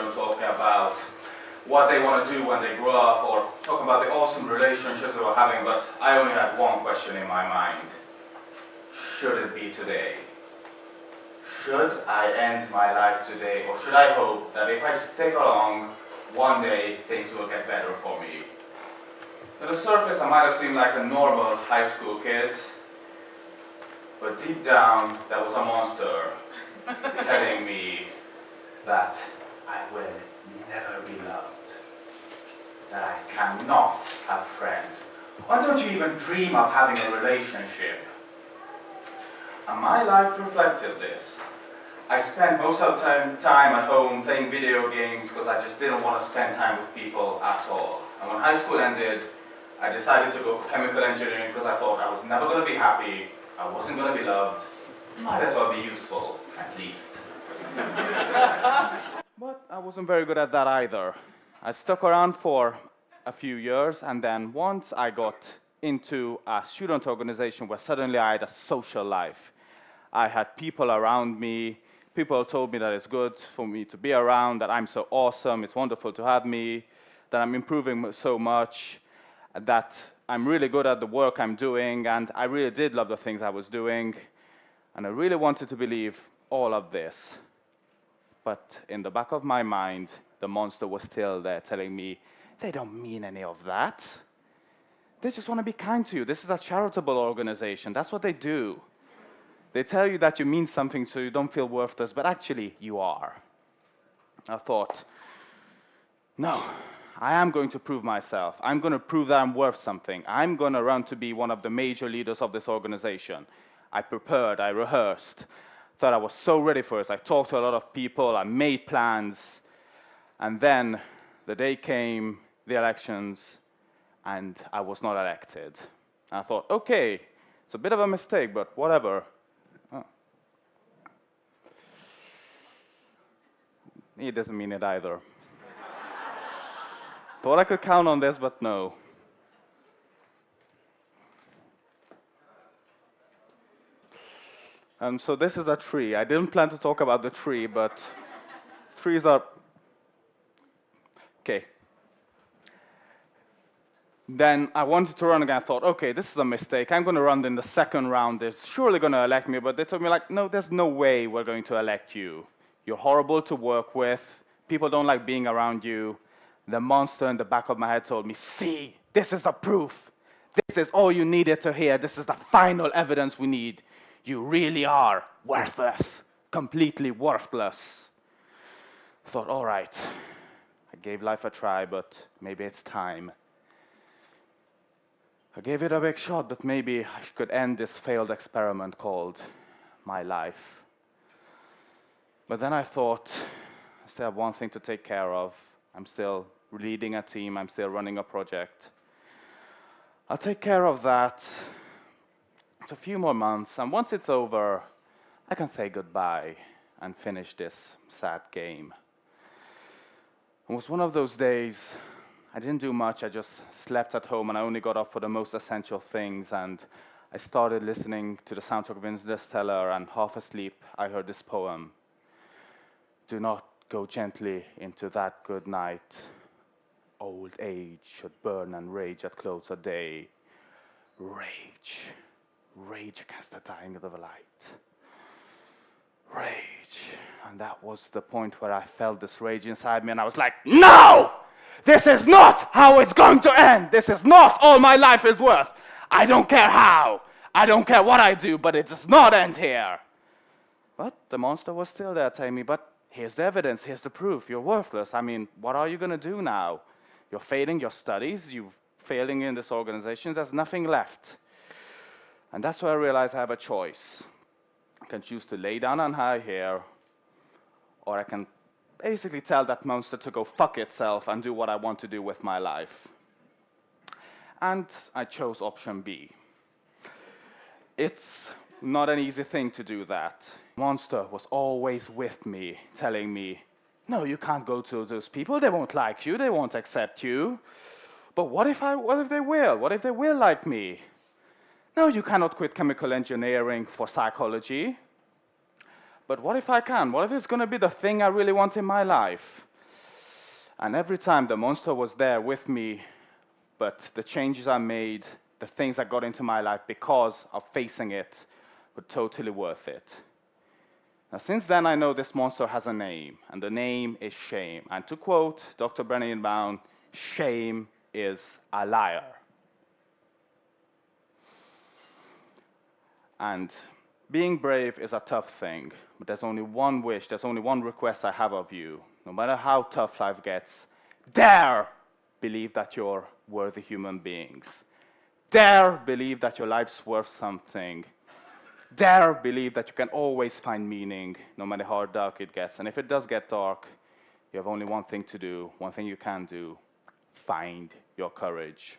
children talking about what they want to do when they grow up, or talking about the awesome relationships they were having, but I only had one question in my mind. Should it be today? Should I end my life today, or should I hope that if I stick along, one day things will get better for me? On the surface, I might have seemed like a normal high school kid, but deep down, there was a monster telling me that I will never be loved, that I cannot have friends. Why don't you even dream of having a relationship? And my life reflected this. I spent most of the time at home playing video games because I just didn't want to spend time with people at all. And when high school ended, I decided to go for chemical engineering because I thought I was never going to be happy, I wasn't going to be loved, might as well be useful, at least. But I wasn't very good at that either. I stuck around for a few years, and then once I got into a student organization where suddenly I had a social life. I had people around me. People told me that it's good for me to be around, that I'm so awesome, it's wonderful to have me, that I'm improving so much, that I'm really good at the work I'm doing, and I really did love the things I was doing, and I really wanted to believe all of this. But in the back of my mind, the monster was still there telling me, they don't mean any of that. They just want to be kind to you. This is a charitable organization. That's what they do. They tell you that you mean something so you don't feel worthless, but actually you are. I thought, no, I am going to prove myself. I'm going to prove that I'm worth something. I'm going to run to be one of the major leaders of this organization. I prepared, I rehearsed, thought I was so ready for it. I talked to a lot of people, I made plans, and then the day came, the elections, and I was not elected. And I thought, okay, it's a bit of a mistake, but whatever. He doesn't mean it either. Thought I could count on this, but no. So this is a tree. I didn't plan to talk about the tree, but trees are... Okay. Then I wanted to run again. I thought, okay, this is a mistake. I'm going to run in the second round. They're surely going to elect me. But they told me, like, no, there's no way we're going to elect you. You're horrible to work with. People don't like being around you. The monster in the back of my head told me, see, this is the proof. This is all you needed to hear. This is the final evidence we need. You really are worthless, completely worthless. I thought, all right, I gave life a try, but maybe it's time. I gave it a big shot, but maybe I could end this failed experiment called my life. But then I thought, I still have one thing to take care of. I'm still leading a team, I'm still running a project. I'll take care of that. It's a few more months, and once it's over, I can say goodbye and finish this sad game. It was one of those days, I didn't do much, I just slept at home and I only got up for the most essential things, and I started listening to the soundtrack of Interstellar, and half asleep I heard this poem. Do not go gently into that good night. Old age should burn and rage at close of day. Rage. Rage against the dying of the light. Rage. And that was the point where I felt this rage inside me, and I was like, no! This is not how it's going to end. This is not all my life is worth. I don't care how. I don't care what I do, but it does not end here. But the monster was still there telling me, but here's the evidence, here's the proof, you're worthless. I mean, what are you going to do now? You're failing your studies, you're failing in this organization, there's nothing left. And that's where I realized I have a choice. I can choose to lay down on high here, or I can basically tell that monster to go fuck itself and do what I want to do with my life. And I chose option B. It's not an easy thing to do that. Monster was always with me, telling me, no, you can't go to those people, they won't like you, they won't accept you. But what if they will? What if they will like me? No, you cannot quit chemical engineering for psychology. But what if I can? What if it's going to be the thing I really want in my life? And every time the monster was there with me, but the changes I made, the things that got into my life because of facing it, were totally worth it. Now, since then, I know this monster has a name, and the name is shame. And to quote Dr. Brené Brown, shame is a liar. And being brave is a tough thing, but there's only one wish, there's only one request I have of you. No matter how tough life gets, dare believe that you're worthy human beings. Dare believe that your life's worth something. Dare believe that you can always find meaning, no matter how dark it gets. And if it does get dark, you have only one thing to do, one thing you can do: find your courage.